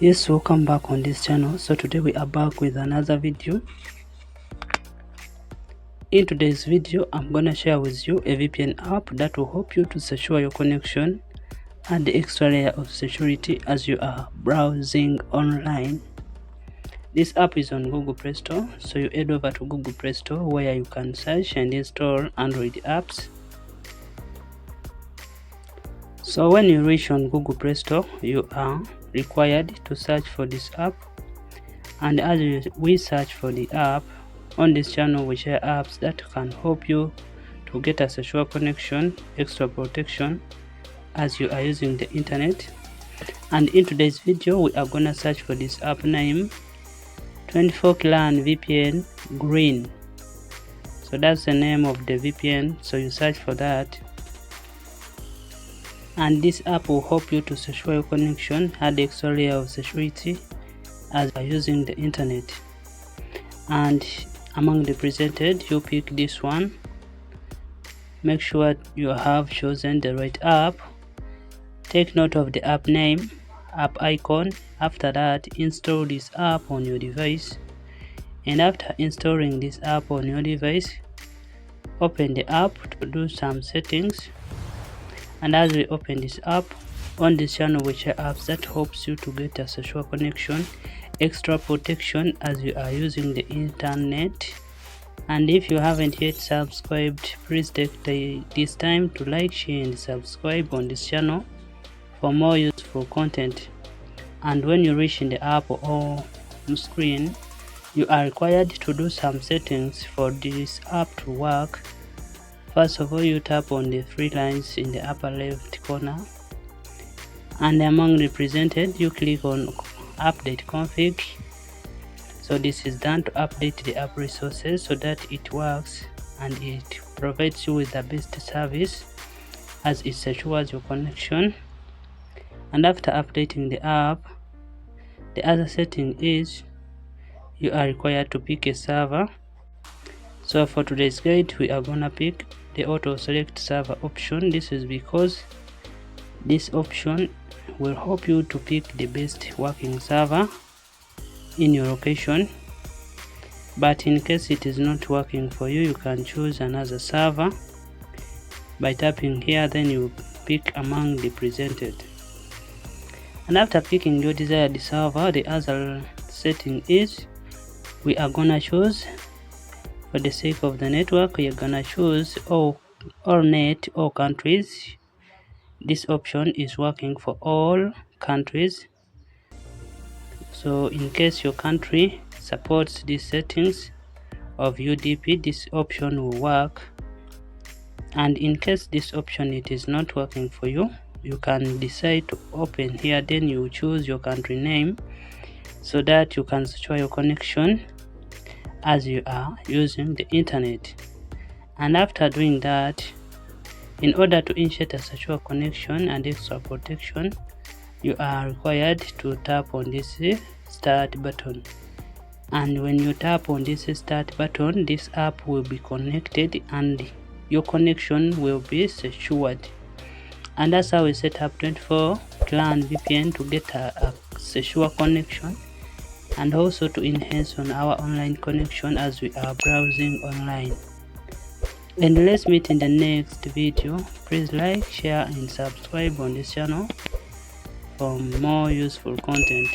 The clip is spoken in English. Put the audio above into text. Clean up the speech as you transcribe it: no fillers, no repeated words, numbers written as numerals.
Yes, welcome back on this channel. So today we are back with another video. In today's video, I'm gonna share with you a VPN app that will help you to secure your connection and the extra layer of security as you are browsing online. This app is on Google Play Store, so you head over to Google Play Store where you can search and install Android apps. So when you reach on Google Play Store, you are required to search for this app, and as we search for the app on this channel, we share apps that can help you to get a secure connection, extra protection as you are using the internet. And in today's video, we are gonna search for this app name 24clan VPN Green. So that's the name of the VPN, so you search for that, and this app will help you to secure your connection, add extra layer of security as you are using the internet. And among the presented, you pick this one. Make sure you have chosen the right app. Take note of the app name, app icon. After that, install this app on your device, and after installing this app on your device, open the app to do some settings. And as we open this app, on this channel we share apps that helps you to get a secure connection, extra protection as you are using the internet. And if you haven't yet subscribed, please take this time to like, share and subscribe on this channel for more useful content. And when you reach in the app or screen, you are required to do some settings for this app to work. First of all, you tap on the three lines in the upper left corner, and among the presented, you click on update config. So this is done to update the app resources so that it works and it provides you with the best service as it secures your connection. And after updating the app, the other setting is you are required to pick a server. So for today's guide, we are gonna pick the auto select server option. This is because this option will help you to pick the best working server in your location, but in case it is not working for you, you can choose another server by tapping here, then you pick among the presented. And after picking your desired server, the other setting is we are gonna choose, for the sake of the network, we are gonna choose all net, all countries. This option is working for all countries, so in case your country supports these settings of UDP, this option will work. And in case this option it is not working for you, you can decide to open here, then you choose your country name so that you can secure your connection as you are using the internet. And after doing that, in order to insert a secure connection and extra protection, you are required to tap on this start button. And when you tap on this start button, this app will be connected and your connection will be secured. And that's how we set up 24clan VPN to get a secure connection and also to enhance on our online connection as we are browsing online. And let's meet in the next video. Please like, share and subscribe on this channel for more useful content.